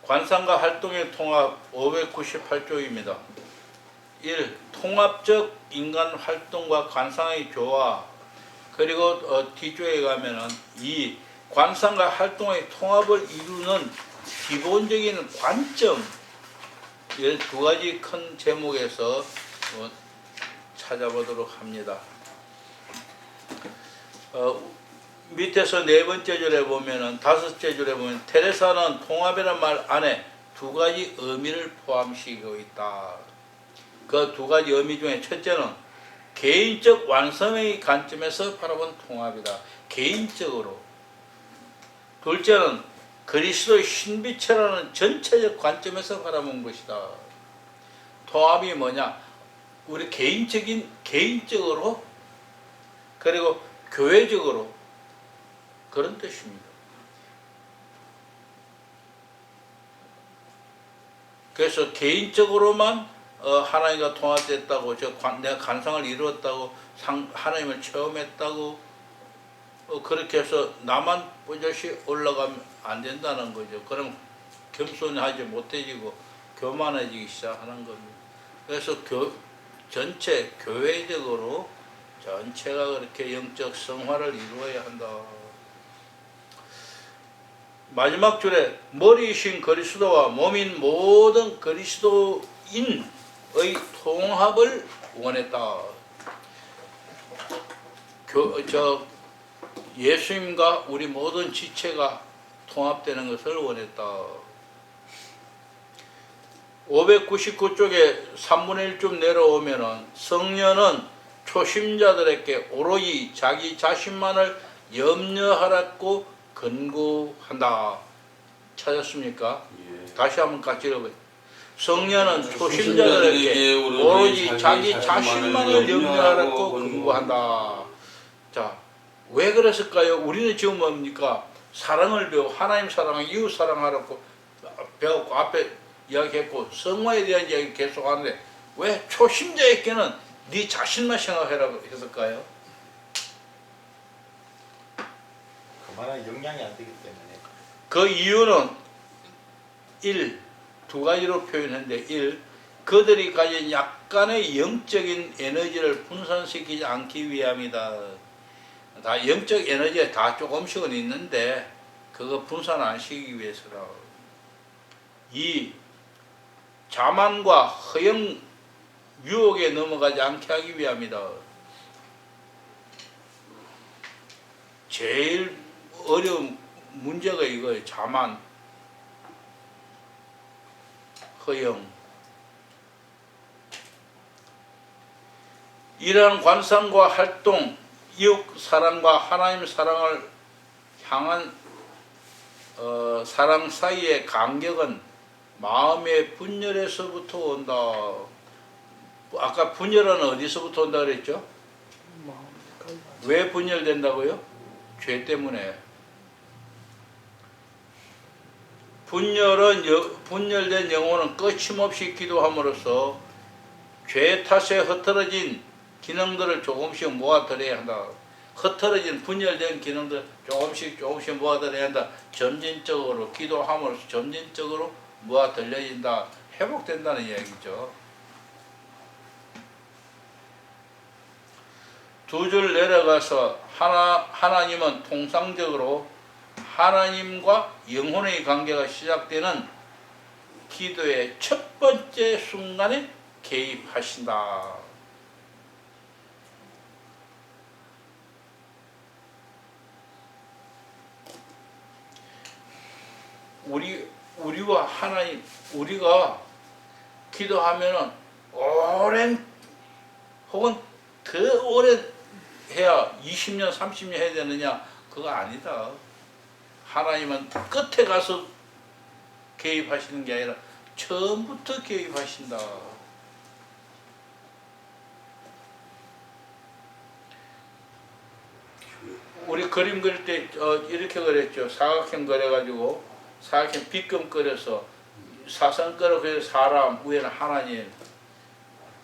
관상과 활동의 통합 598쪽입니다. 1. 통합적 인간 활동과 관상의 조화. 그리고 뒤쪽에 가면은 2. 관상과 활동의 통합을 이루는 기본적인 관점. 이 두 가지 큰 제목에서 찾아보도록 합니다. 밑에서 네 번째 줄에 보면은 다섯째 줄에 보면 테레사는 통합이라는 말 안에 두 가지 의미를 포함시키고 있다. 그 두 가지 의미 중에 첫째는 개인적 완성의 관점에서 바라본 통합이다. 개인적으로. 둘째는 그리스도의 신비체라는 전체적 관점에서 바라본 것이다. 통합이 뭐냐? 우리 개인적으로 그리고 교회적으로 그런 뜻입니다. 그래서 개인적으로만 하나님과 통합됐다고, 내가 관상을 이루었다고, 하나님을 체험했다고, 그렇게 해서 나만 뽀렷이 올라가면 안 된다는 거죠. 그럼 겸손하지 못해지고 교만해지기 시작하는 겁니다. 그래서 전체 교회적으로 전체가 그렇게 영적 성화를 이루어야 한다. 마지막 줄에 머리이신 그리스도와 몸인 모든 그리스도인의 통합을 원했다. 예수님과 우리 모든 지체가 통합되는 것을 원했다. 599쪽에 3분의 1쯤 내려오면은 성령은 초심자들에게 오로지 자기 자신만을 염려하라고 권고한다. 찾았습니까? 예. 다시 한번 같이 읽어봐요. 성령은 초심자들에게 오로지 자기 자신만을 염려하라고 권고한다. 자, 왜 그랬을까요? 우리는 지금 뭡니까? 사랑을 배우고 하나님 사랑하고 이웃 사랑하라고 배웠고 앞에 이야기했고 성화에 대한 이야기 계속 하는데 왜 초심자에게는 네 자신만 생각하라고 했을까요? 그만한 영향이 안 되기 때문에. 그 이유는 1. 두 가지로 표현했는데 1. 그들이 가진 약간의 영적인 에너지를 분산시키지 않기 위함이다. 다 영적 에너지가 다 조금씩은 있는데 그거 분산 안 시키기 위해서라. 2. 자만과 허영 유혹에 넘어가지 않게 하기 위함이다. 제일 어려운 문제가 이거예요. 자만, 허영. 이러한 관상과 활동, 이웃 사랑과 하나님 사랑을 향한 사랑 사이의 간격은 마음의 분열에서부터 온다. 아까 분열은 어디서부터 온다 그랬죠? 왜 분열된다고요? 죄 때문에. 분열된 영혼은 끊임없이 기도함으로써 죄 탓에 흐트러진 기능들을 조금씩 모아들여야 한다. 흐트러진 분열된 기능들 조금씩 모아들여야 한다. 점진적으로 기도함으로써 점진적으로 모아들려진다. 회복된다는 이야기죠. 두 줄 내려가서 하나님은 통상적으로 하나님과 영혼의 관계가 시작되는 기도의 첫 번째 순간에 개입하신다. 우리와 하나님, 우리가 기도하면은 오랜 혹은 더 오래 해야 20년, 30년 해야 되느냐? 그거 아니다. 하나님은 끝에 가서 개입하시는 게 아니라 처음부터 개입하신다. 우리 그림 그릴 때 이렇게 그렸죠. 사각형 그려가지고 사각형 빗금 그려서 사선 그려서 사람, 위에는 하나님.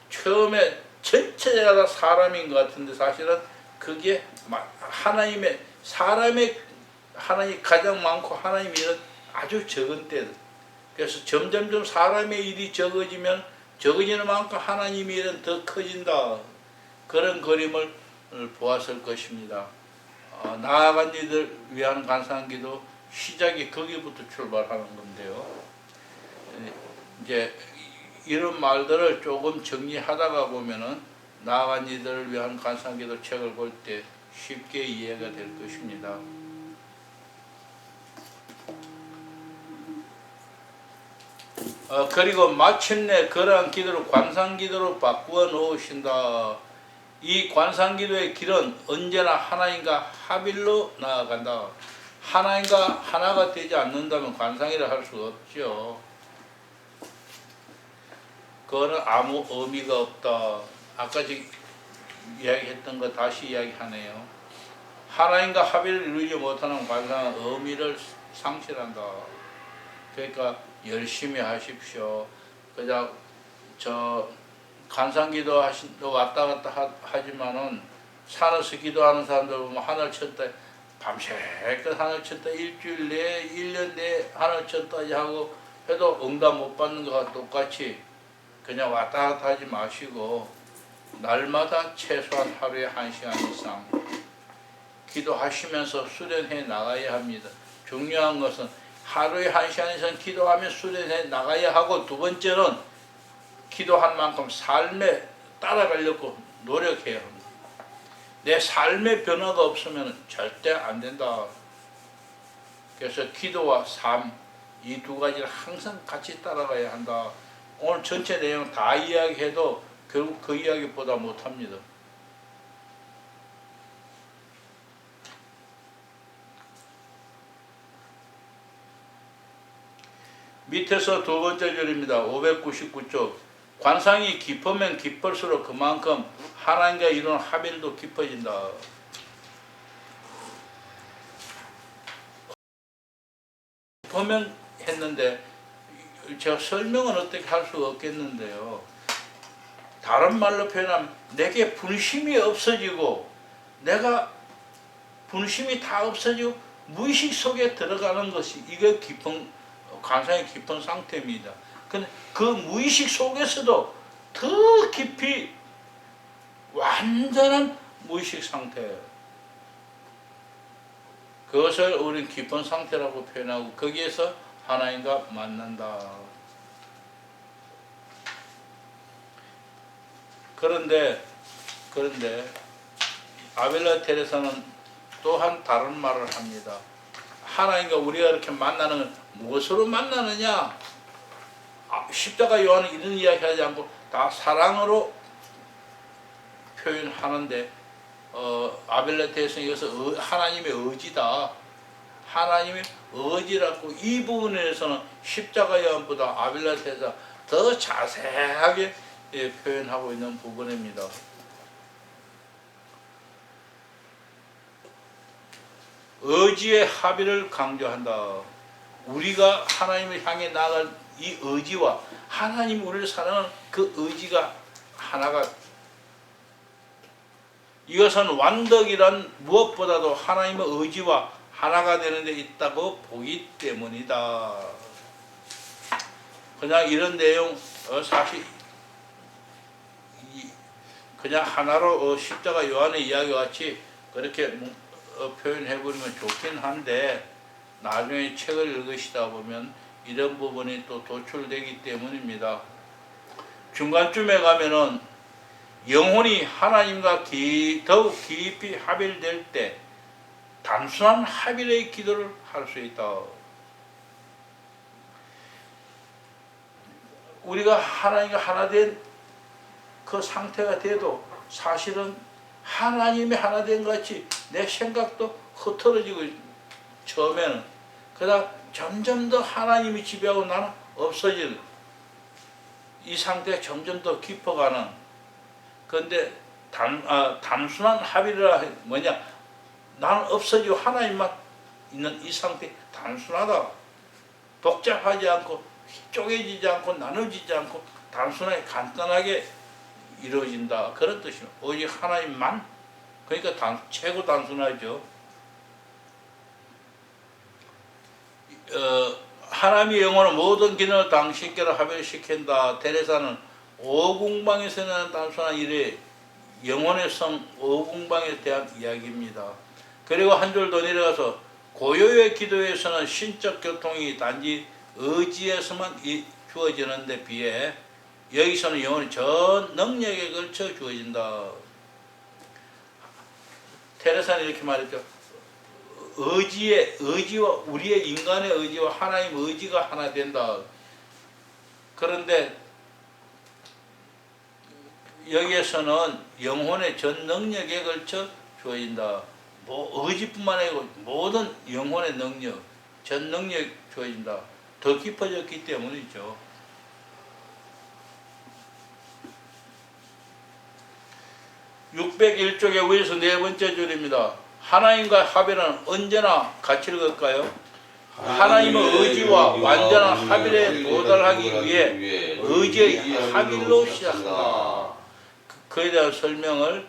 처음에 전체가 다 사람인 것 같은데 사실은 그게 하나님이 가장 많고 하나님이 아주 적은 때 그래서 점점점 사람의 일이 적어지면 적어지는 만큼 하나님의 일은 더 커진다. 그런 그림을 보았을 것입니다. 나아간 이들 위한 간상기도 시작이 거기부터 출발하는 건데요. 이제 이런 말들을 조금 정리하다가 보면은 나아간 이들을 위한 간상기도 책을 볼 때 쉽게 이해가 될 것입니다. 그리고 마침내 그러한 기도를 관상기도로 바꾸어 놓으신다. 이 관상기도의 길은 언제나 하나님과 합일로 나아간다. 하나님과 하나가 되지 않는다면 관상이라 할 수가 없죠. 그거는 아무 의미가 없다. 아까 이야기했던 거 다시 이야기하네요. 하나님과 합의를 이루지 못하는 관상은 의미를 상실한다. 그러니까 열심히 하십시오. 그냥 간상기도 왔다 갔다 하지만은 산에서 기도하는 사람들 보면 하늘 쳤다 밤새껏 하늘 쳤다 일주일 내에 1년 내에 하늘 쳤다지 하고 해도 응답 못 받는 것과 똑같이 그냥 왔다 갔다 하지 마시고 날마다 최소한 하루에 1시간 이상 기도하시면서 수련해 나가야 합니다. 중요한 것은 하루에 1시간 이상 기도하며 수련해 나가야 하고, 두 번째는 기도한 만큼 삶에 따라가려고 노력해야 합니다. 내 삶의 변화가 없으면 절대 안 된다. 그래서 기도와 삶, 이 두 가지를 항상 같이 따라가야 한다. 오늘 전체 내용 다 이야기해도 결국 그 이야기보다 못합니다. 밑에서 두 번째 줄입니다. 599쪽. 관상이 깊으면 깊을수록 그만큼 하나님과 이루는 합일도 깊어진다. 깊으면 했는데 제가 설명은 어떻게 할 수가 없겠는데요. 다른 말로 표현하면 내게 분심이 없어지고, 내가 분심이 다 없어지고 무의식 속에 들어가는 것이 이게 관상의 깊은 상태입니다. 근데 그 무의식 속에서도 더 깊이 완전한 무의식 상태예요. 그것을 우리는 깊은 상태라고 표현하고 거기에서 하나님과 만난다. 그런데 아벨라 테레사는 또한 다른 말을 합니다. 하나님과 우리가 이렇게 만나는 건 무엇으로 만나느냐? 십자가 요한은 이런 이야기하지 않고 다 사랑으로 표현하는데, 아벨라 테레사는 이것을 하나님의 의지다. 하나님의 의지라고 이 부분에서는 십자가 요한보다 아벨라 테레사 더 자세하게 표현하고 있는 부분입니다. 의지의 합의를 강조한다. 우리가 하나님을 향해 나아갈 이 의지와 하나님 우리를 사랑하는 그 의지가 하나가, 이것은 완덕이란 무엇보다도 하나님의 의지와 하나가 되는 데 있다고 보기 때문이다. 그냥 이런 내용 사실 그냥 하나로 십자가 요한의 이야기와 같이 그렇게 표현해버리면 좋긴 한데, 나중에 책을 읽으시다 보면 이런 부분이 또 도출되기 때문입니다. 중간쯤에 가면은 영혼이 하나님과 더욱 깊이 합일될 때 단순한 합일의 기도를 할 수 있다. 우리가 하나님과 하나 된 그 상태가 돼도 사실은 하나님이 하나 된 것 같이 내 생각도 흐트러지고, 처음에는 그러다 점점 더 하나님이 지배하고 나는 없어지는 이 상태가 점점 더 깊어가는. 그런데 단순한 합의라 뭐냐, 나는 없어지고 하나님만 있는 이 상태, 단순하다. 복잡하지 않고 쪼개지지 않고 나눠지지 않고 단순하게 간단하게 이루어진다, 그런 뜻입니다. 오직 하나님만, 그러니까 최고 단순하죠. 하나님의 영혼은 모든 기능을 당신께로 합일시킨다. 테레사는 오궁방에서는 단순한 일에 영혼의 성 오궁방에 대한 이야기입니다. 그리고 한 줄 더 내려가서 고요의 기도에서는 신적 교통이 단지 의지에서만 주어지는 데 비해 여기서는 영혼의 전 능력에 걸쳐 주어진다. 테레사는 이렇게 말했죠. 의지와 우리의 인간의 의지와 하나님의 의지가 하나 된다. 그런데 여기에서는 영혼의 전 능력에 걸쳐 주어진다. 의지뿐만 아니고 모든 영혼의 능력, 전 능력이 주어진다. 더 깊어졌기 때문이죠. 601쪽의 위에서 네 번째 줄입니다. 하나님과 합일은 언제나 같이 읽을까요? 하나님의 의지와 완전한 합일에 도달하기 위해 의지의 합일로 시작한다. 그에 대한 설명을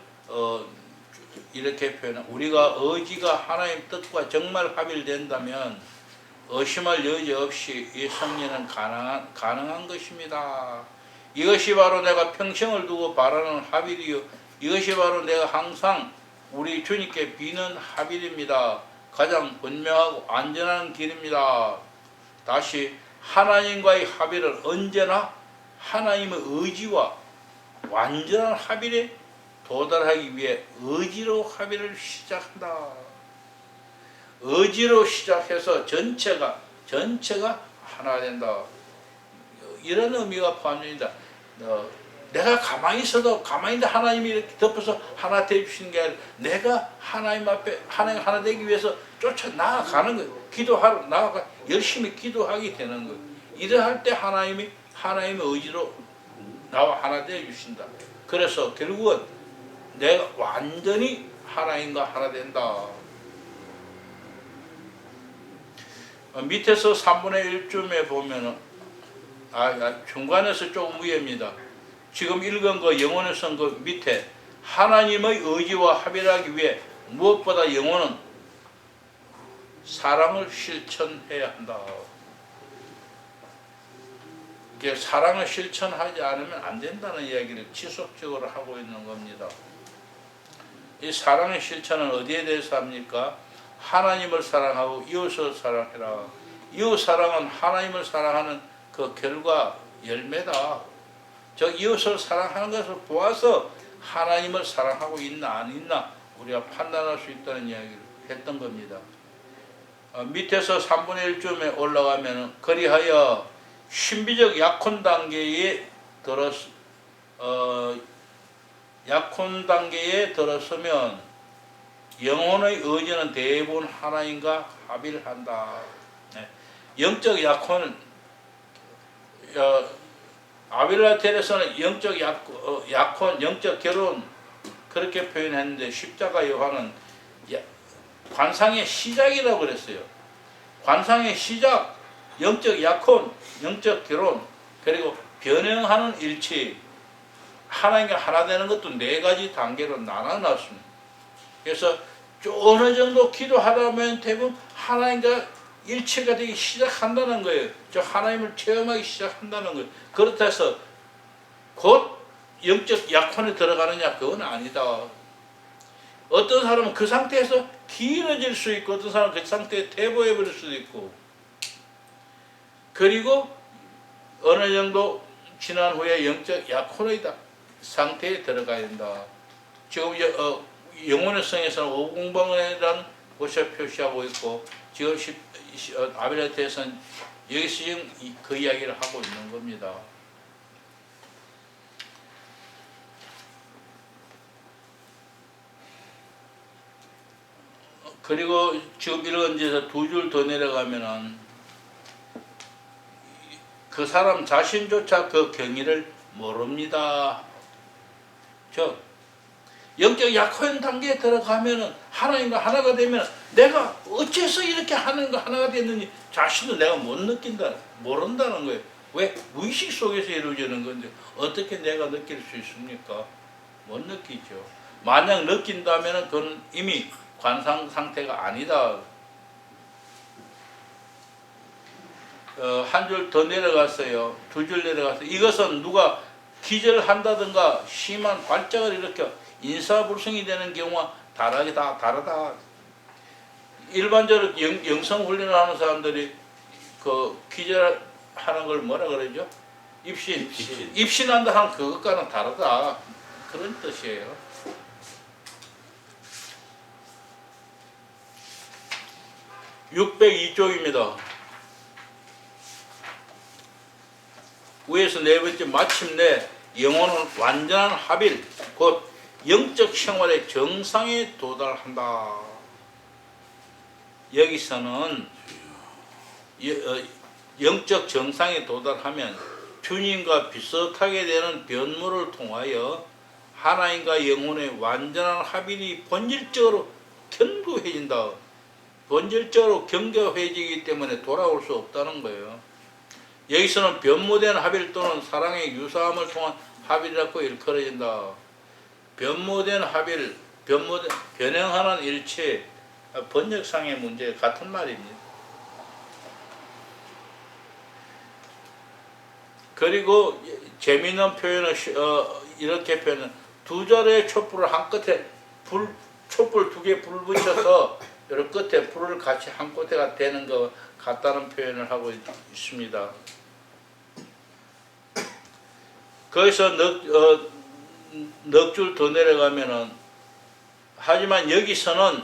이렇게 표현합니다. 우리가 의지가 하나님 뜻과 정말 합일된다면 의심할 여지 없이 이 승리는 가능한 것입니다. 이것이 바로 내가 평생을 두고 바라는 합일이요, 이것이 바로 내가 항상 우리 주님께 비는 합일입니다. 가장 분명하고 안전한 길입니다. 다시 하나님과의 합일은 언제나 하나님의 의지와 완전한 합일에 도달하기 위해 의지로 합일을 시작한다. 의지로 시작해서 전체가 하나 된다. 이런 의미가 포함됩니다. 내가 가만히 있어도 가만히 있는데 하나님이 이렇게 덮어서 하나 되주시는 게 아니라 내가 하나님 앞에 하나님 하나 되기 위해서 쫓아 나아가는 거예요. 기도하러 나아가 열심히 기도하게 되는 거예요. 이러할 때 하나님의 의지로 나와 하나 되어 주신다. 그래서 결국은 내가 완전히 하나님과 하나 된다. 밑에서 3분의 1쯤에 보면은 중간에서 조금 위에입니다. 지금 읽은 거 영혼의 성 그 밑에 하나님의 의지와 합일하기 위해 무엇보다 영혼은 사랑을 실천해야 한다. 이게 사랑을 실천하지 않으면 안 된다는 이야기를 지속적으로 하고 있는 겁니다. 이 사랑의 실천은 어디에 대해서 합니까? 하나님을 사랑하고 이웃을 사랑해라. 이웃 사랑은 하나님을 사랑하는 그 결과 열매다. 즉 이웃을 사랑하는 것을 보아서 하나님을 사랑하고 있나 안 있나 우리가 판단할 수 있다는 이야기를 했던 겁니다. 밑에서 3분의 1쯤에 올라가면 그리하여 신비적 약혼 단계에 들어서면 영혼의 의지는 대부분 하나님과 합일한다. 영적 약혼은 아빌라텔에서는 영적 약혼, 영적 결혼 그렇게 표현했는데 십자가 요한은 관상의 시작이라고 그랬어요. 관상의 시작, 영적 약혼, 영적 결혼, 그리고 변형하는 일치, 하나님과 하나 되는 것도 네 가지 단계로 나눠놨습니다. 그래서 어느 정도 기도하다 보면 대부분 하나님과 일체가 되기 시작한다는 거예요. 저 하나님을 체험하기 시작한다는 거예요. 그렇다 해서 곧 영적 약혼에 들어가느냐 그건 아니다. 어떤 사람은 그 상태에서 길어질 수 있고 어떤 사람은 그 상태에 퇴보해 버릴 수도 있고 그리고 어느 정도 지난 후에 영적 약혼의 상태에 들어가야 된다. 지금 영혼의 성에서는 오궁방에 대한 곳을 표시하고 있고 지금 아빌라테에서는 여기서 지금 그 이야기를 하고 있는 겁니다. 그리고 지금 읽은 데서 두 줄 더 내려가면은 그 사람 자신조차 그 경위를 모릅니다. 즉 영적 약혼 단계에 들어가면은 하나님과 하나가 되면 내가 어째서 이렇게 하나님과 하나가 됐는지 자신도 내가 못 느낀다, 모른다는 거예요. 왜? 무의식 속에서 이루어지는 건데 어떻게 내가 느낄 수 있습니까? 못 느끼죠. 만약 느낀다면은 그건 이미 관상 상태가 아니다. 한 줄 더 내려갔어요. 두 줄 내려갔어요. 이것은 누가 기절한다든가 심한 발작을 일으켜 인사불성이 되는 경우와 다르다. 일반적으로 영성훈련을 하는 사람들이 그 기절하는 걸 뭐라 그러죠? 입신한다 하는 그것과는 다르다. 그런 뜻이에요. (602쪽입니다) 위에서 네 번째, 마침내 영혼은 완전한 합일, 곧 영적 생활의 정상에 도달한다. 여기서는 영적 정상에 도달하면 주님과 비슷하게 되는 변모를 통하여 하나님과 영혼의 완전한 합일이 본질적으로 견고해진다. 본질적으로 견고해지기 때문에 돌아올 수 없다는 거예요. 여기서는 변모된 합일 또는 사랑의 유사함을 통한 합일이라고 일컬어진다. 변모된 합일, 변형하는 일체, 번역상의 문제 같은 말입니다. 그리고 재미있는 표현은 이렇게 표현은 두 자루의 촛불을 한 끝에 촛불 두 개 불 붙여서 여러 끝에 불을 같이 한 꼬대가 되는 것 같다는 표현을 하고 있습니다. 거기서 넉 줄 더 내려가면은, 하지만 여기서는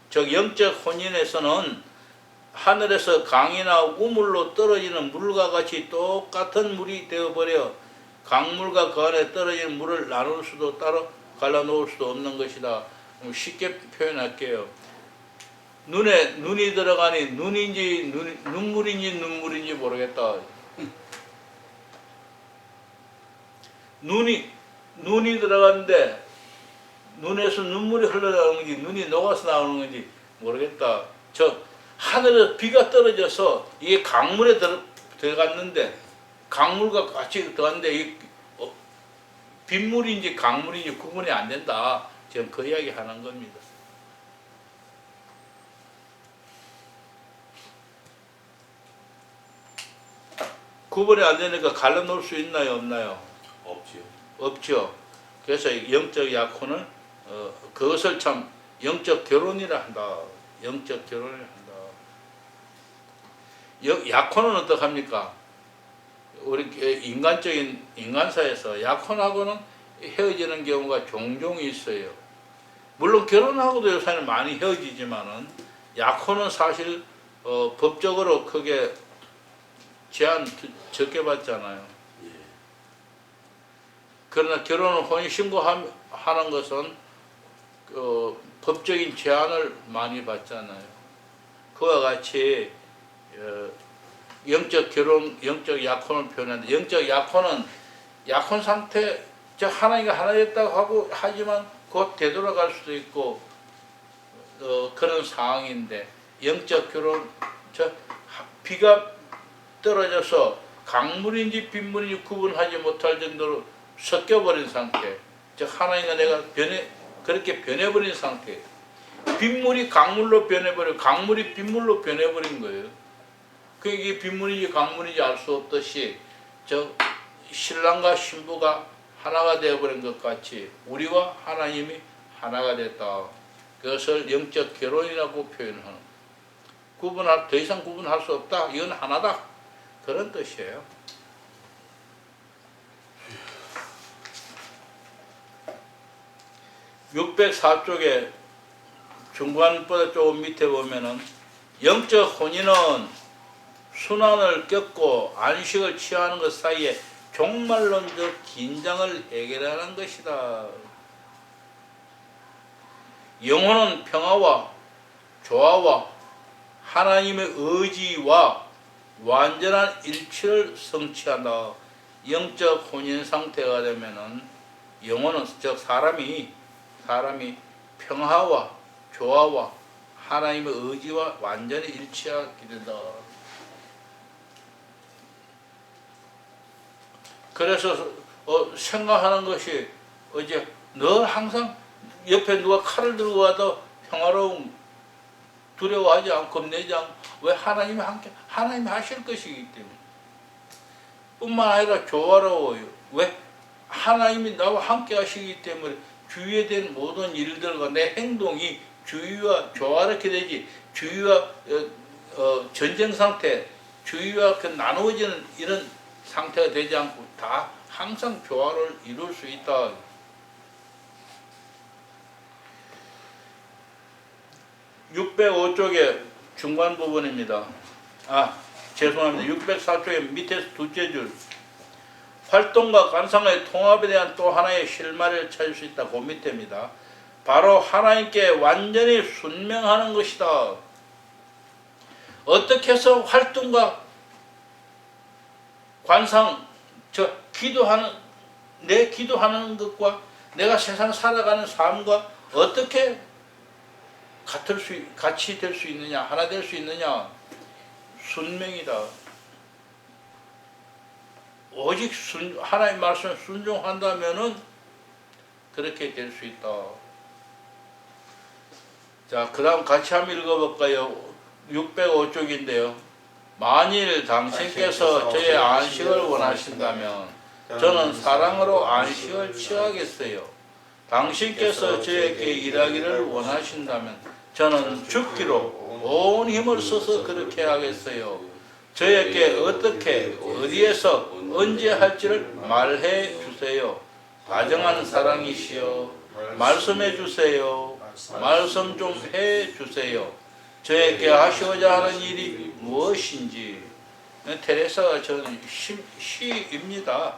즉 영적 혼인에서는 하늘에서 강이나 우물로 떨어지는 물과 같이 똑같은 물이 되어버려 강물과 그 안에 떨어지는 물을 나눌 수도 따로 갈라놓을 수도 없는 것이다. 쉽게 표현할게요. 눈에 눈이 들어가니 눈인지 눈물인지 모르겠다. 눈이 들어갔는데 눈에서 눈물이 흘러나오는 건지 눈이 녹아서 나오는 건지 모르겠다. 하늘에 비가 떨어져서 이게 강물에 들어갔는데 강물과 같이 들어갔는데 이 빗물인지 강물인지 구분이 안 된다. 지금 그 이야기 하는 겁니다. 구분이 안 되니까 갈라놓을 수 있나요, 없나요? 없죠. 그래서 영적 약혼을 그것을 참 영적 결혼이라 한다. 영적 결혼을 한다. 약혼은 어떡합니까? 우리 인간적인 인간사에서 약혼하고는 헤어지는 경우가 종종 있어요. 물론 결혼하고도 요새는 많이 헤어지지만은 약혼은 사실 법적으로 크게 제한 적게 받잖아요. 그러나 결혼을 혼인신고하는 것은 법적인 제한을 많이 받잖아요. 그와 같이 영적 결혼, 영적 약혼을 표현하는데, 영적 약혼은 약혼 상태, 즉 하나님과 하나 됐다고 하고 하지만 곧 되돌아갈 수도 있고 그런 상황인데, 영적 결혼, 비가 떨어져서 강물인지 빗물인지 구분하지 못할 정도로 섞여버린 상태, 즉 하나님과 내가 그렇게 변해버린 상태. 빗물이 강물로 변해버리고 강물이 빗물로 변해버린 거예요. 그게 빗물인지 강물인지 알 수 없듯이 신랑과 신부가 하나가 되어버린 것 같이 우리와 하나님이 하나가 됐다. 그것을 영적 결혼이라고 표현하는, 더 이상 구분할 수 없다. 이건 하나다. 그런 뜻이에요. (604쪽에) 중간보다 조금 밑에 보면은, 영적 혼인은 순환을 겪고 안식을 취하는 것 사이에 종말론적 긴장을 해결하는 것이다. 영혼은 평화와 조화와 하나님의 의지와 완전한 일치를 성취한다. 영적 혼인 상태가 되면은 영혼은, 즉 사람이 평화와 조화와 하나님의 의지와 완전히 일치하게 된다. 그래서 생각하는 것이, 이제 늘 항상 옆에 누가 칼을 들고 와도 평화로움, 두려워하지 않고 겁내지 않고, 왜 하나님이 함께 하나님이 하실 것이기 때문에. 뿐만 아니라 조화로워요. 왜? 하나님이 나와 함께 하시기 때문에 주위에 된 모든 일들과 내 행동이 주위와 조화롭게 되지, 주위와 전쟁 상태, 주위와 그 나누어지는 이런 상태가 되지 않고 다 항상 조화를 이룰 수 있다. (605쪽의) 중간 부분입니다. 죄송합니다. 604쪽의 밑에서 둘째 줄. 활동과 관상의 통합에 대한 또 하나의 실마리를 찾을 수 있다. 그 밑에입니다. 바로 하나님께 완전히 순명하는 것이다. 어떻게 해서 활동과 관상, 내 기도하는 것과 내가 세상 살아가는 삶과 어떻게 같이 될 수 있느냐, 하나 될 수 있느냐? 순명이다. 오직 하나님 말씀에 순종한다면은 그렇게 될 수 있다. 자, 그 다음 같이 한번 읽어볼까요? 605쪽인데요. 만일 당신께서 저의 안식을 원하신다면 저는 사랑으로 안식을 취하겠어요. 당신께서 저에게 일하기를 원하신다면 저는 죽기로 온 힘을 써서 그렇게 하겠어요. 저에게 어떻게, 어디에서, 언제 할지를 말해 주세요. 다정한 사랑이시여, 말씀해 주세요. 말씀 좀 해 주세요. 저에게 하시고자 하는 일이 무엇인지. 테레사가 저는 시입니다.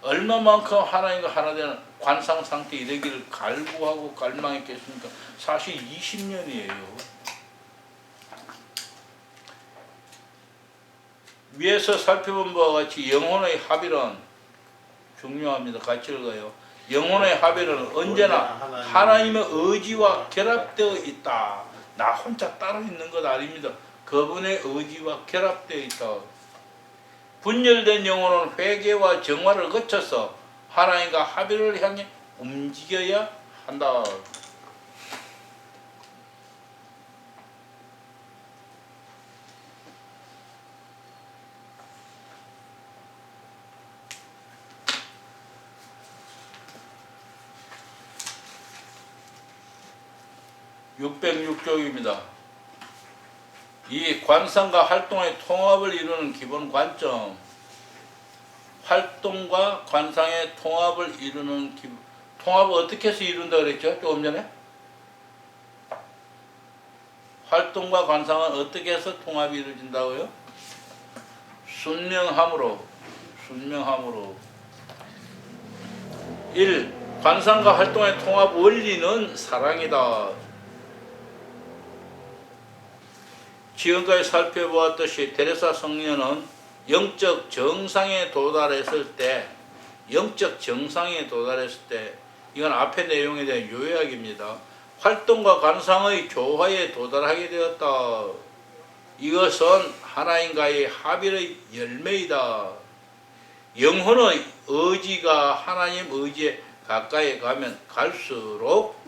얼마만큼 하나님과 하나 되는 관상 상태에 이르기를 갈구하고 갈망했겠습니까? 사실 20년이에요. 위에서 살펴본 바와 같이 영혼의 합일은 중요합니다. 같이 읽어요. 영혼의 합일은 언제나 하나님의 의지와 결합되어 있다. 나 혼자 따로 있는 것 아닙니다. 그분의 의지와 결합되어 있다. 분열된 영혼은 회개와 정화를 거쳐서 하나님과 합일을 향해 움직여야 한다. (606쪽입니다) 이 관상과 활동의 통합을 이루는 기본 관점. 활동과 관상의 통합을 이루는 통합을 어떻게 해서 이룬다 그랬죠? 조금 전에? 활동과 관상은 어떻게 해서 통합이 이루어진다고요? 순명함으로. 1. 관상과 활동의 통합 원리는 사랑이다. 지금까지 살펴보았듯이 테레사 성녀는 영적 정상에 도달했을 때, 이건 앞의 내용에 대한 요약입니다. 활동과 관상의 조화에 도달하게 되었다. 이것은 하나님과의 합일의 열매이다. 영혼의 의지가 하나님 의지에 가까이 가면 갈수록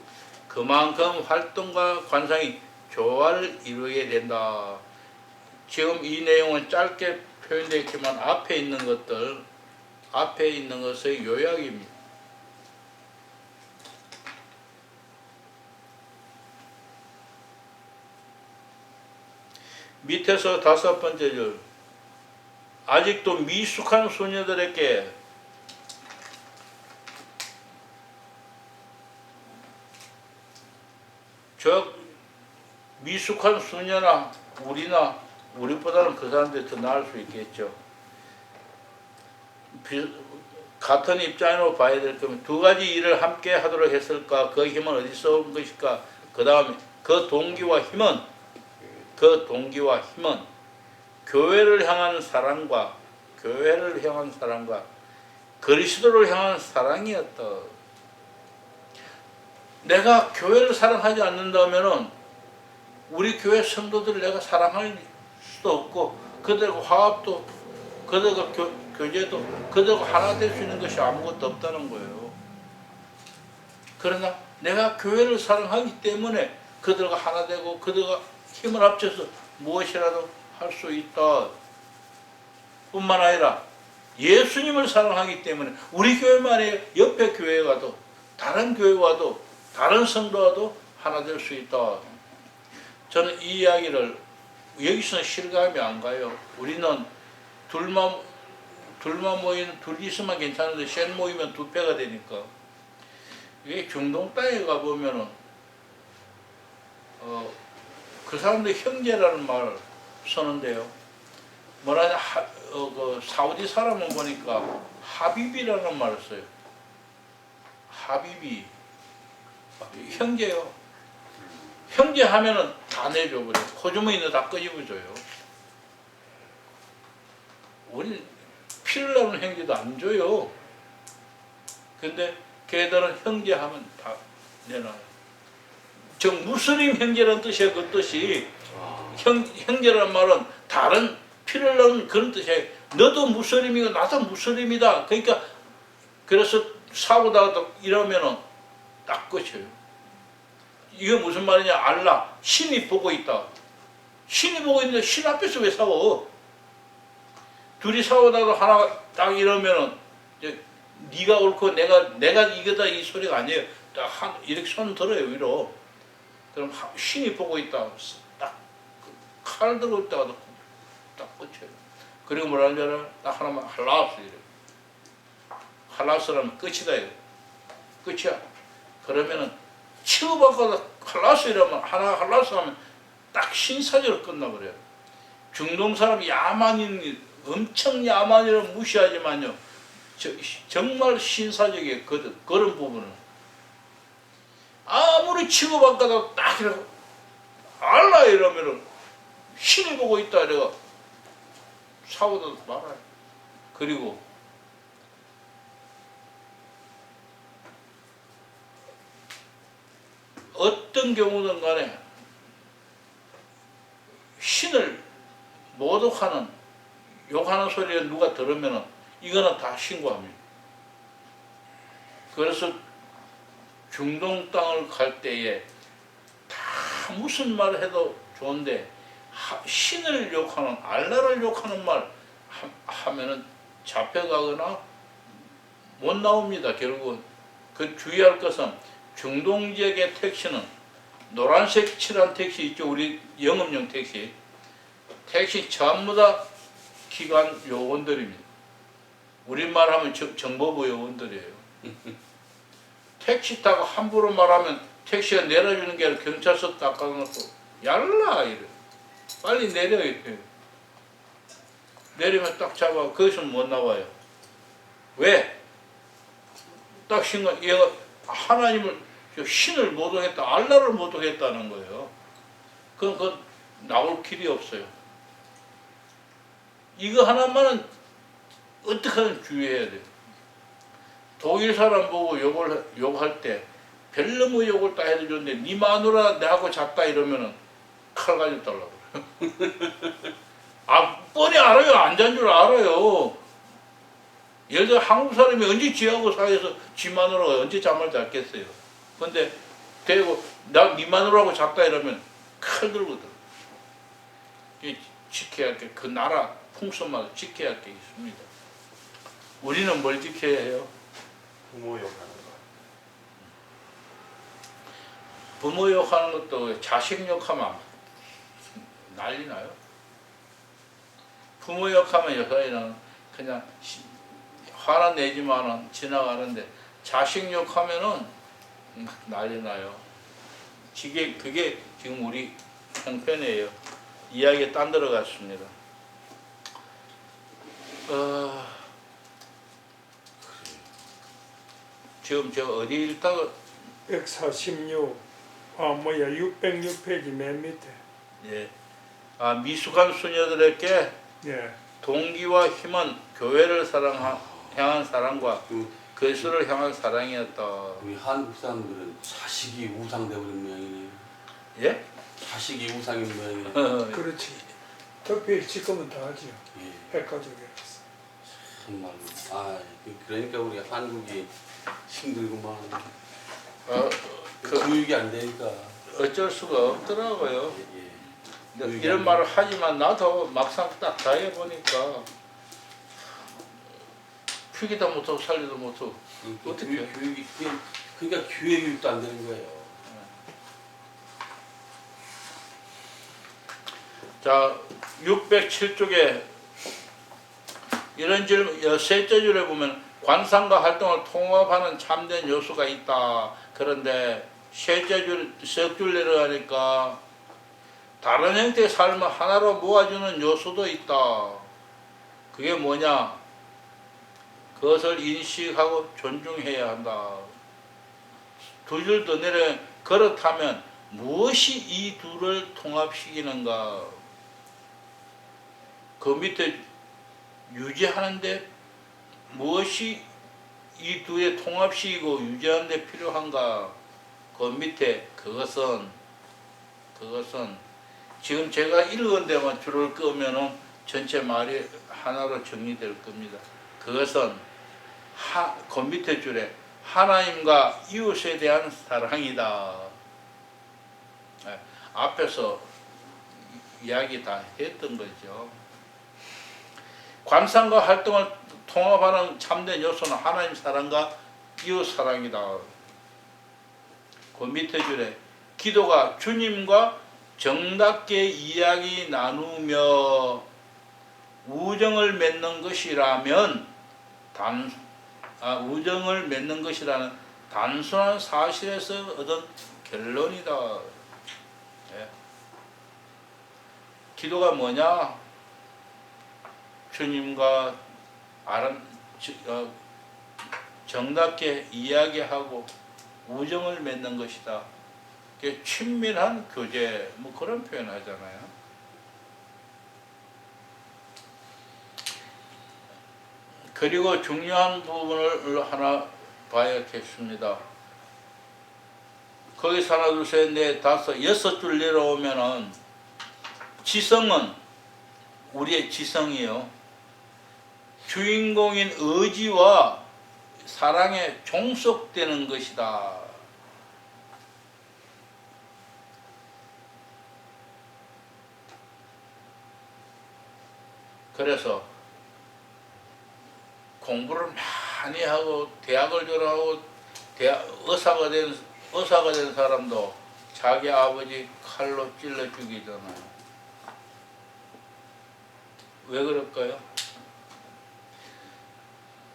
그만큼 활동과 관상이 조화를 이루게 된다. 지금 이 내용은 짧게 표현되어 있지만 앞에 있는 것의 요약입니다. 밑에서 5번째 줄. 아직도 미숙한 소녀들에게 미숙한 수녀나 우리보다는 그 사람들이 더 나을 수 있겠죠. 같은 입장으로 봐야 될 거면 두 가지 일을 함께 하도록 했을까? 그 힘은 어디서 온 것일까? 그 다음에 그 동기와 힘은 교회를 향한 사랑과 그리스도를 향한 사랑이었다. 내가 교회를 사랑하지 않는다면은 우리 교회 성도들을 내가 사랑할 수도 없고 그들과 화합도, 그들과 교제도, 그들과 하나 될 수 있는 것이 아무것도 없다는 거예요. 그러나 내가 교회를 사랑하기 때문에 그들과 하나 되고 그들과 힘을 합쳐서 무엇이라도 할 수 있다. 뿐만 아니라 예수님을 사랑하기 때문에 우리 교회만이 옆에 교회와도 다른 교회와도 다른 성도와도 하나 될 수 있다. 저는 이 이야기를 여기서는 실감이 안 가요. 우리는 둘만 모이는 둘이 있으면 괜찮은데 셋 모이면 두 배가 되니까. 이게 중동 땅에 가보면은 그 사람들 형제라는 말을 쓰는데요. 뭐라냐 그 사우디 사람은 보니까 하비비라는 말을 써요. 하비비 형제요. 형제 하면은 다 내줘버려. 호주머니는 다 끄집어줘요. 우리 피를 나는 형제도 안 줘요. 근데 걔들은 형제 하면 다 내놔요. 저 무슬림 형제라는 뜻이에요. 그 뜻이 형제라는 말은 다른 피를 나는 그런 뜻이에요. 너도 무슬림이고 나도 무슬림이다. 그러니까 그래서 싸우다가 이러면은 딱 끝이에요. 이게 무슨 말이냐? 알라 신이 보고 있다. 신이 보고 있는데 신 앞에서 왜 싸워? 둘이 싸우다가 하나 딱 이러면은 이제 네가 옳고 내가 이거다 이 소리가 아니에요. 딱 이렇게 손 들어요 위로. 그럼 신이 보고 있다. 딱 칼 들고 있다가 딱 끝이에요. 그리고 뭐라는 줄 알아요? 딱 하나만 할라스 이래. 할라스라면 끝이다 이거. 끝이야. 그러면은 치고받고 할라스 이러면 하나 할라스 하면 딱 신사적으로 끝나버려요. 중동 사람 야만인 엄청 야만이라고 무시하지만요. 정말 신사적이에요. 그런 부분은. 아무리 치고받고도 딱 이러고 알라 이러면은 신이 보고 있다 이래가 사고도 말아요. 그리고 어떤 경우든 간에 신을 모독하는 욕하는 소리를 누가 들으면 이거는 다 신고합니다. 그래서 중동 땅을 갈 때에 다 무슨 말을 해도 좋은데 신을 욕하는 알라를 욕하는 말 하면은 잡혀가거나 못 나옵니다. 결국은 그 주의할 것은 중동 지역의 택시는 노란색 칠한 택시 있죠. 우리 영업용 택시 전부 다 기관 요원들입니다. 우리말 하면 정보부 요원들이에요. 택시 타고 함부로 말하면 택시가 내려주는 게 아니라 경찰서 닦아놓고 얄라 이래. 빨리 내려 이래. 내리면 딱 잡아. 거기서 못 나와요. 왜? 딱 신고 얘가 하나님을 신을 모독했다. 알라를 모독했다는 거예요. 그건 나올 길이 없어요. 이거 하나만은 어떻게든 주의해야 돼요. 독일 사람 보고 욕할 때 별로무 욕을 딱 해도 좋은데 네 마누라 내하고 잤다 이러면은 칼 가지고 달라고 그래요. 아 뻔히 알아요. 안 잔 줄 알아요. 예를 들어 한국 사람이 언제 지하고 사이에서 지 마누라가 언제 잠을 잤겠어요. 근데 대고 나 네 마누라하고 잤다 이러면 칼 들고 들어. 지켜야 할 게 그 나라 풍습마다 지켜야 할 게 있습니다. 우리는 뭘 지켜야 해요? 부모 욕하는 거. 부모 욕하는 것도 자식 욕하면 난리 나요. 부모 욕하면 여사이는 그냥 화는 내지만은 지나가는데 자식 욕하면은 난리 나요. 그게 지금 우리 형편이에요. 이야기에 딴 데로 갔습니다. 지금 저 어디 읽다가 146 606페이지 맨 밑에. 예. 미숙한 수녀들에게 예. 동기와 힘은 교회를 향한 사랑과 그리스도를 향한 사랑이었다. 우리 한국 사람들은 자식이 우상 되어버린 모양이네. 예? 자식이 우상인 모양이네. 그렇지. 특별히 지금은 다 하죠. 예. 핵가족이라서. 정말로. 그러니까 우리 한국이 힘들구만. 그 교육이 안 되니까. 어쩔 수가 없더라고요. 예. 근데 이런 말을 하지만 나도 막상 딱 당해보니까 피기도 못하고 살리도 못하고 어떻게 해? 교육이 그러니까 교육도 안 되는 거예요. 자, 607쪽에 이런 질문, 셋째 줄에 보면 관상과 활동을 통합하는 참된 요소가 있다. 그런데 셋째 줄, 석 줄 내려가니까 다른 형태의 삶을 하나로 모아주는 요소도 있다. 그게 뭐냐? 그것을 인식하고 존중해야 한다. 두 줄 더 내려 그렇다면 무엇이 이 둘을 통합시키는가? 그 밑에 유지하는데 무엇이 이 두의 통합시키고 유지하는데 필요한가? 그 밑에 그것은 지금 제가 읽은 데만 줄을 끄면은 전체 말이 하나로 정리될 겁니다. 그것은 그 밑에 줄에 하나님과 이웃에 대한 사랑이다. 앞에서 이야기 다 했던 거죠. 관상과 활동을 통합하는 참된 요소는 하나님 사랑과 이웃 사랑이다. 그 밑에 줄에 기도가 주님과 정답게 이야기 나누며 우정을 맺는 것이라면 우정을 맺는 것이라는 단순한 사실에서 얻은 결론이다. 예. 기도가 뭐냐? 주님과 정답게 이야기하고 우정을 맺는 것이다. 친밀한 교제, 뭐 그런 표현 하잖아요. 그리고 중요한 부분을 하나 봐야겠습니다. 거기서 하나, 둘, 셋, 넷, 다섯, 여섯 줄 내려오면은 지성은 우리의 지성이요. 주인공인 의지와 사랑에 종속되는 것이다. 그래서 공부를 많이 하고 대학을 졸업하고 의사가 된 사람도 자기 아버지 칼로 찔러 죽이잖아요. 왜 그럴까요?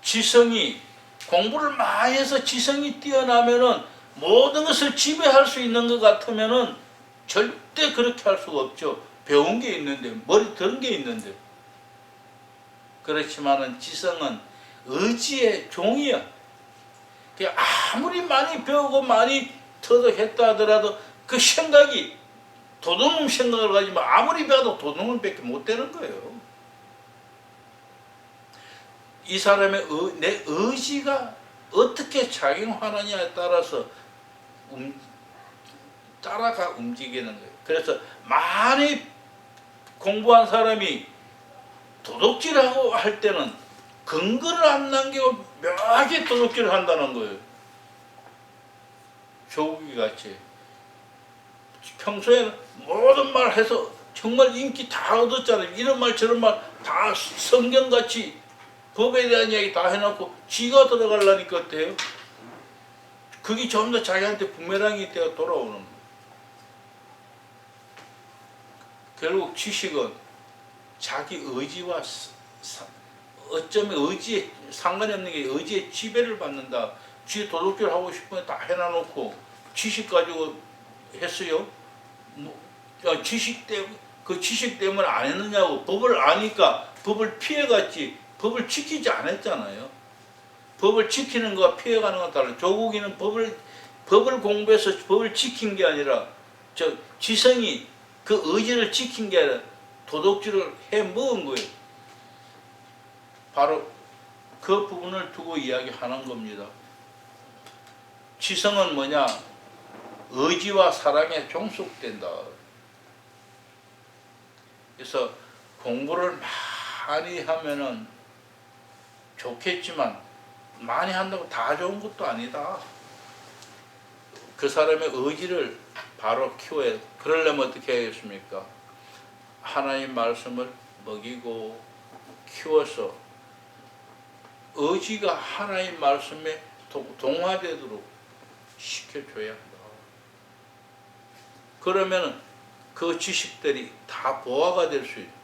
지성이 공부를 많이 해서 지성이 뛰어나면은 모든 것을 지배할 수 있는 것 같으면은 절대 그렇게 할 수가 없죠. 배운 게 있는데, 머리 들은 게 있는데. 그렇지만은 지성은 의지의 종이야. 아무리 많이 배우고 많이 터득했다 하더라도 그 생각이 도둑놈 생각을 가지면 아무리 배워도 도둑놈밖에 못 되는 거예요. 이 사람의 내 의지가 어떻게 작용하느냐에 따라서 따라가 움직이는 거예요. 그래서 많이 공부한 사람이 도둑질하고 할 때는 근거를 안 남기고 묘하게 도둑질을 한다는 거예요. 조국이 같이 평소에 모든 말 해서 정말 인기 다 얻었잖아요. 이런 말 저런 말 다 성경같이 법에 대한 이야기 다 해놓고 지가 들어가려니까 어때요? 그게 전부 다 자기한테 부메랑이 되어 돌아오는 거예요. 결국 지식은 자기 의지와 어쩌면 의지에 상관이 없는 게 의지에 지배를 받는다. 지 도둑질 하고 싶으면 다 해놔놓고 지식 가지고 했어요. 그 지식 때문에 안 했느냐고. 법을 아니까 법을 피해갔지. 법을 지키지 않았잖아요. 법을 지키는 거와 피해가는 건 달라요. 조국이는 법을 공부해서 법을 지킨 게 아니라 지성이 그 의지를 지킨 게 아니라 도둑질을 해 먹은 거예요. 바로 그 부분을 두고 이야기하는 겁니다. 지성은 뭐냐? 의지와 사랑에 종속된다. 그래서 공부를 많이 하면은 좋겠지만 많이 한다고 다 좋은 것도 아니다. 그 사람의 의지를 바로 키워야 돼. 그러려면 어떻게 해야겠습니까? 하나님 말씀을 먹이고 키워서 의지가 하나님 말씀에 동화되도록 시켜줘야 한다. 그러면 그 지식들이 다 보화가 될 수 있다.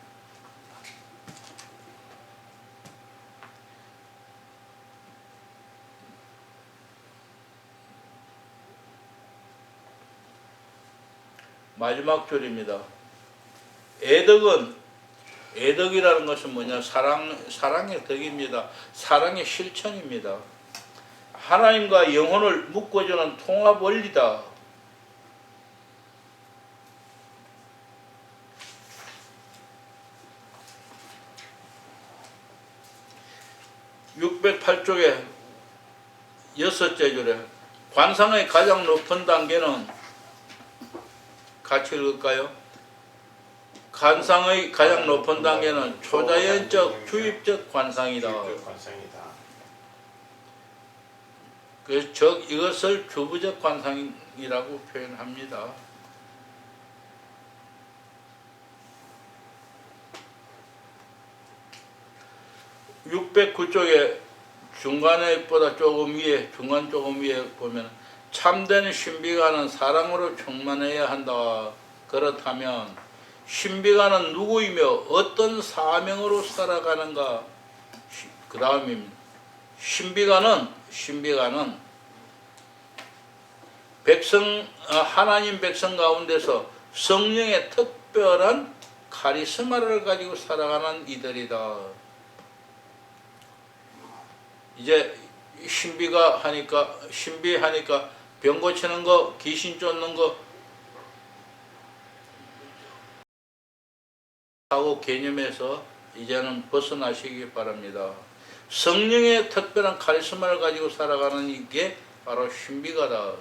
마지막 줄입니다. 애덕이라는 것은 뭐냐? 사랑의 덕입니다. 사랑의 실천입니다. 하나님과 영혼을 묶어주는 통합 원리다. (608쪽에) 6째 줄에 관상의 가장 높은 단계는 같이 읽을까요? 관상의 가장 높은 단계는 초자연적 주입적 관상이다. 주입적 관상이다. 그래서 이것을 주부적 관상이라고 표현합니다. (609쪽에) 중간에보다 조금 위에, 중간 조금 위에 보면 참된 신비가는 사랑으로 충만해야 한다. 그렇다면 신비가는 누구이며 어떤 사명으로 살아가는가? 그 다음입니다. 신비가는 하나님 백성 가운데서 성령의 특별한 카리스마를 가지고 살아가는 이들이다. 이제 신비하니까 병 고치는 거, 귀신 쫓는 거 하고 개념에서 이제는 벗어나시기 바랍니다. 성령의 특별한 카리스마를 가지고 살아가는 이게 바로 신비가다.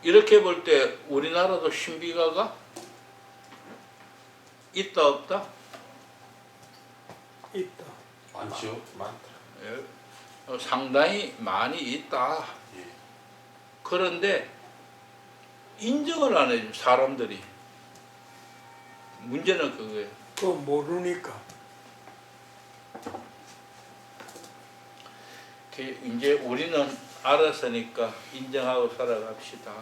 이렇게 볼 때 우리나라도 신비가가 있다 없다? 있다. 많죠. 많다. 예, 상당히 많이 있다. 예. 그런데 인정을 안 해줘 사람들이. 문제는 그거예요. 그거 모르니까. 이제 우리는 알았으니까 인정하고 살아갑시다.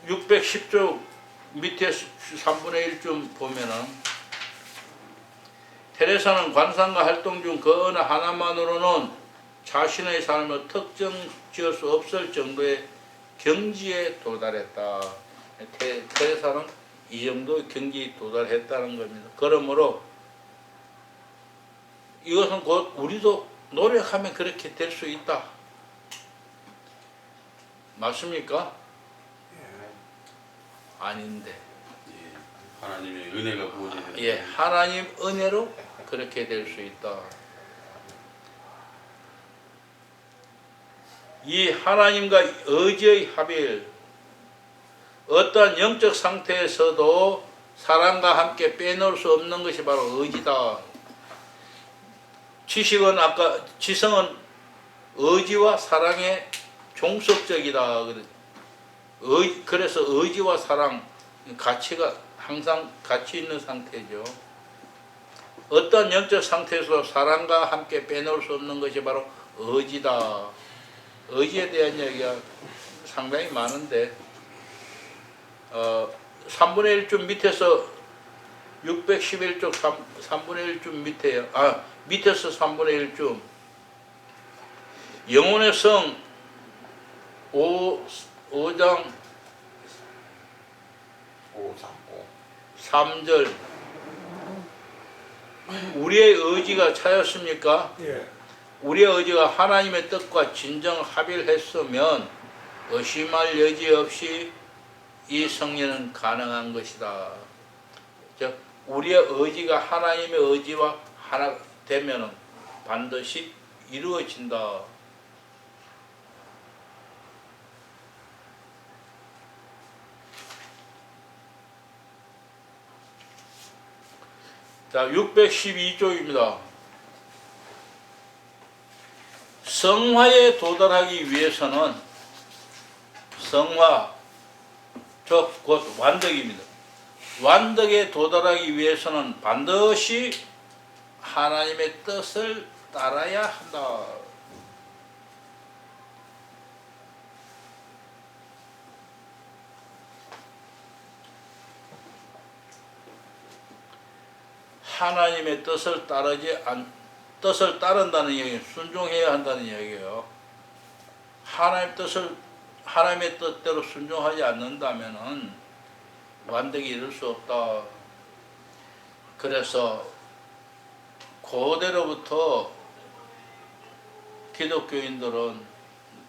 610쪽 밑에 3분의 1쯤 보면은 테레사는 관상과 활동 중 그 어느 하나만으로는 자신의 삶을 특정 지을 수 없을 정도의 경지에 도달했다. 테레사는 이 정도의 경지에 도달했다는 겁니다. 그러므로 이것은 곧 우리도 노력하면 그렇게 될 수 있다. 맞습니까? 아닌데. 예. 하나님의 은혜가 부어지는. 예, 하나님 은혜로 그렇게 될 수 있다. 이 하나님과 의지의 합일, 어떠한 영적 상태에서도 사랑과 함께 빼놓을 수 없는 것이 바로 의지다. 지성은 의지와 사랑의 종속적이다. 그래서 의지와 사랑 가치가 항상 같이 있는 상태죠. 어떤 영적 상태에서 사랑과 함께 빼놓을 수 없는 것이 바로 의지다. 의지에 대한 이야기가 상당히 많은데 3분의 1쯤 밑에서 611쪽 3분의 1쯤 밑에요. 밑에서 3분의 1쯤 영혼의 성 5장 3절 우리의 의지가 차였습니까? 예. 우리의 의지가 하나님의 뜻과 진정 합일했으면 의심할 여지 없이 이 성례는 가능한 것이다. 즉 우리의 의지가 하나님의 의지와 하나 되면 반드시 이루어진다. 자, 612쪽입니다. 성화에 도달하기 위해서는 성화, 곧 완덕입니다. 완덕에 도달하기 위해서는 반드시 하나님의 뜻을 따라야 한다. 하나님의 뜻을 뜻을 따른다는 얘기는 순종해야 한다는 얘기예요. 하나님의 뜻대로 순종하지 않는다면은 완덕이 이룰 수 없다. 그래서 고대로부터 기독교인들은,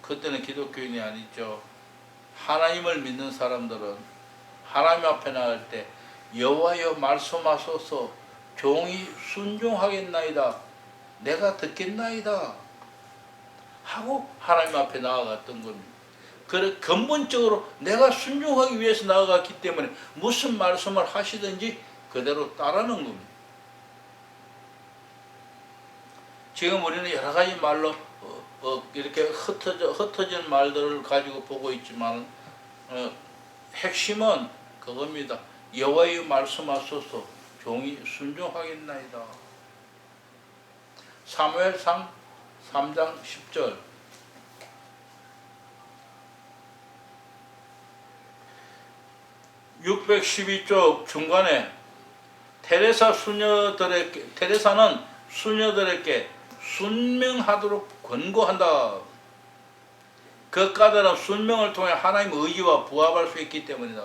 그때는 기독교인이 아니죠, 하나님을 믿는 사람들은 하나님 앞에 나갈 때 여호와여 말씀하소서 종이 순종하겠나이다, 내가 듣겠나이다 하고 하나님 앞에 나아갔던 겁니다. 그래 근본적으로 내가 순종하기 위해서 나아갔기 때문에 무슨 말씀을 하시든지 그대로 따르는 겁니다. 지금 우리는 여러 가지 말로 이렇게 흩어진 말들을 가지고 보고 있지만 핵심은 그겁니다. 여호와의 말씀하소서 종이 순종하겠나이다. 사무엘상 3장 10절. (612쪽) 중간에 테레사는 수녀들에게 순명하도록 권고한다. 그 까닭은 순명을 통해 하나님의 의지와 부합할 수 있기 때문이다.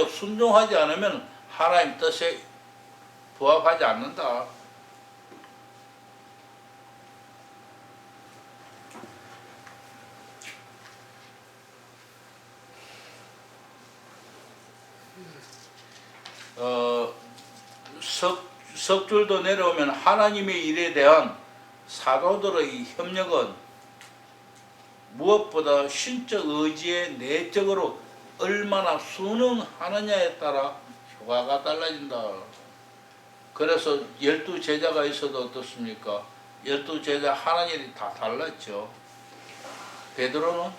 순종하지 않으면 하나님 뜻에 부합하지 않는다. 석줄도 내려오면 하나님의 일에 대한 사도들의 협력은 무엇보다 신적 의지에 내적으로 얼마나 순응하느냐에 따라 효과가 달라진다. 그래서 12제자가 있어도 어떻습니까? 12제자 하나님이 다 달랐죠. 베드로는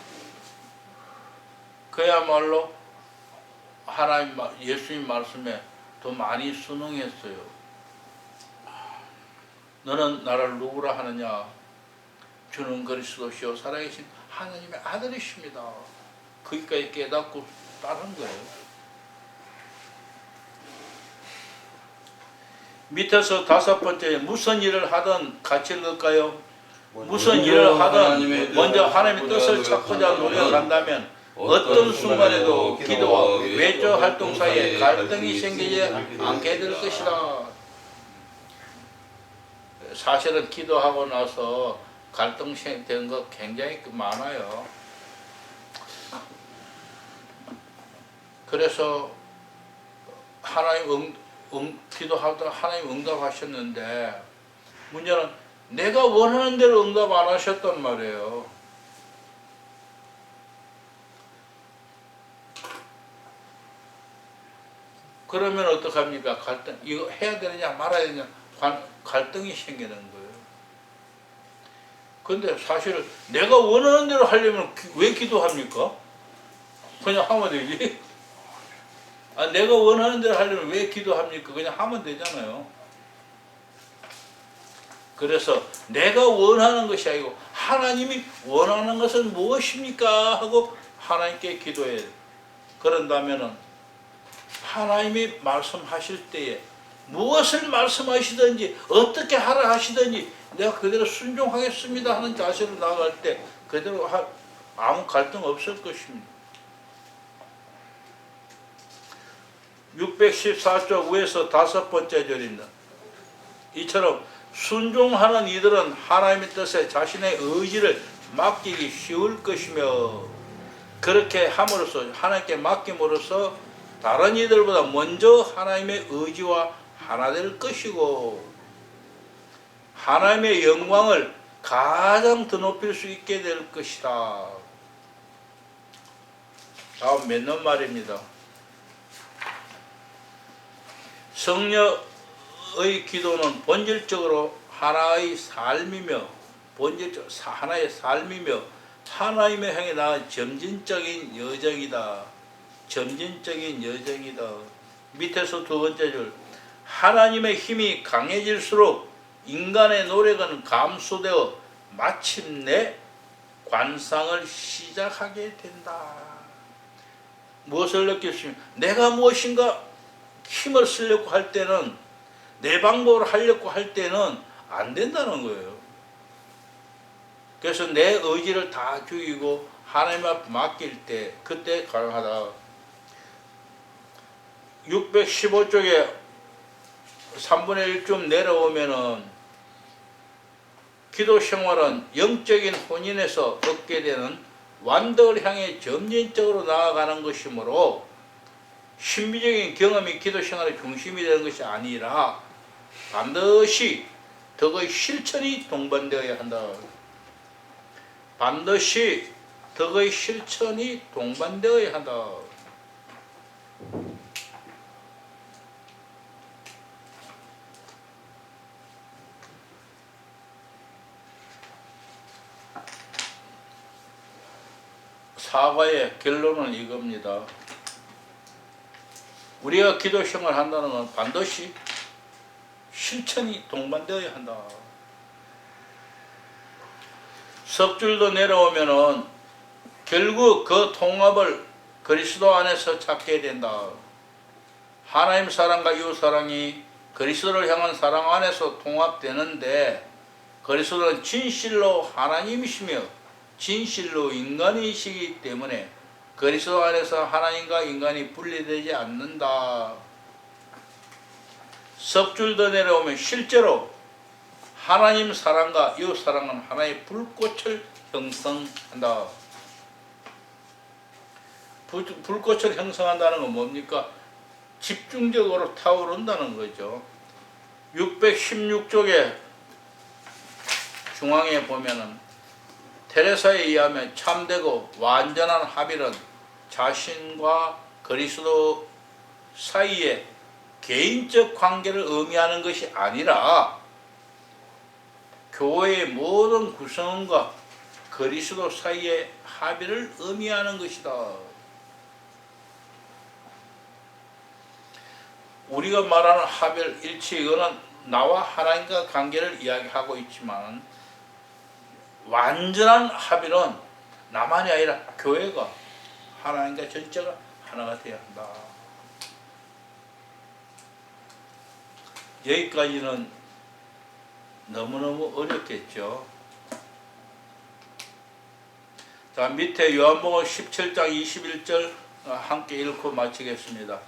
그야말로 예수님 말씀에 더 많이 순응했어요. 너는 나를 누구라 하느냐? 주는 그리스도시요 살아계신 하나님의 아들이십니다. 거기까지 깨닫고 따른 거예요. 밑에서 5번째, 무슨 일을 하든 같이 읽을까요? 무슨 일을 하든 먼저 하나님의 뜻을 찾고자 노력한다면 어떤 순간에도 기도와 외조 활동 사이에 갈등이 생기지 않게 될 것이다. 사실은 기도하고 나서 갈등 된 거 굉장히 많아요. 그래서 하나님 기도하다 하나님 응답하셨는데 문제는 내가 원하는 대로 응답 안 하셨단 말이에요. 그러면 어떡합니까? 갈등, 이거 해야 되느냐 말아야 되느냐 갈등이 생기는 거예요. 근데 사실 내가 원하는 대로 하려면 왜 기도합니까? 그냥 하면 되지. 내가 원하는 대로 하려면 왜 기도합니까? 그냥 하면 되잖아요. 그래서 내가 원하는 것이 아니고 하나님이 원하는 것은 무엇입니까? 하고 하나님께 기도해야 돼요. 그런다면은 하나님이 말씀하실 때에 무엇을 말씀하시든지 어떻게 하라 하시든지 내가 그대로 순종하겠습니다 하는 자세로 나아갈 때 그대로 아무 갈등 없을 것입니다. 614쪽 위에서 5번째 절입니다. 이처럼 순종하는 이들은 하나님의 뜻에 자신의 의지를 맡기기 쉬울 것이며 그렇게 함으로써 하나님께 맡김으로써 다른 이들보다 먼저 하나님의 의지와 하나 될 것이고 하나님의 영광을 가장 더 높일 수 있게 될 것이다. 다음 맺는 말입니다. 성녀의 기도는 본질적으로 하나의 삶이며 하나의 삶이며 하나님의 향해 나아간 점진적인 여정이다. 점진적인 여정이다. 밑에서 두 번째 줄, 하나님의 힘이 강해질수록 인간의 노력은 감소되어 마침내 관상을 시작하게 된다. 무엇을 느꼈으면 내가 무엇인가 힘을 쓰려고 할 때는, 내 방법으로 하려고 할 때는 안 된다는 거예요. 그래서 내 의지를 다 죽이고 하나님 앞에 맡길 때 그때 가능하다. 615쪽에 3분의 1쯤 내려오면은 기도 생활은 영적인 혼인에서 얻게 되는 완덕을 향해 점진적으로 나아가는 것이므로 신비적인 경험이 기도 생활의 중심이 되는 것이 아니라 반드시 덕의 실천이 동반되어야 한다. 반드시 덕의 실천이 동반되어야 한다. 사과의 결론은 이겁니다. 우리가 기도 생활을 한다는 건 반드시 실천이 동반되어야 한다. 석 줄도 내려오면은 결국 그 통합을 그리스도 안에서 찾게 된다. 하나님 사랑과 이웃 사랑이 그리스도를 향한 사랑 안에서 통합되는데, 그리스도는 진실로 하나님이시며 진실로 인간이시기 때문에 그리스도 안에서 하나님과 인간이 분리되지 않는다. 석 줄 더 내려오면 실제로 하나님 사랑과 이웃 사랑은 하나의 불꽃을 형성한다. 불꽃을 형성한다는 건 뭡니까? 집중적으로 타오른다는 거죠. 616쪽에 중앙에 보면은 테레사에 의하면 참되고 완전한 합일은 자신과 그리스도 사이에 개인적 관계를 의미하는 것이 아니라 교회의 모든 구성원과 그리스도 사이의 합의를 의미하는 것이다. 우리가 말하는 합일 일치, 이거는 나와 하나님과 관계를 이야기하고 있지만 완전한 합의는 나만이 아니라 교회가 하나님과 전체가 하나가 되어야 한다. 여기까지는 너무너무 어렵겠죠. 자, 밑에 요한복음 17장 21절 함께 읽고 마치겠습니다.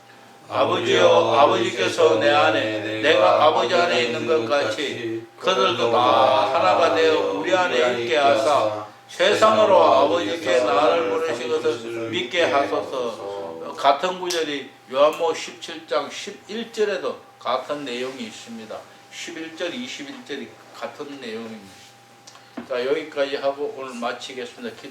아버지여, 아버지께서 내 안에 내가 아버지 안에 있는 것 같이 그들도 다 하나가 되어 우리 안에 있게 하사 세상으로 아버지께 나를 보내신 것을 믿게 하소서. 같은 구절이 요한복음 17장 11절에도 같은 내용이 있습니다. 11절, 21절이 같은 내용입니다. 자, 여기까지 하고 오늘 마치겠습니다. 기도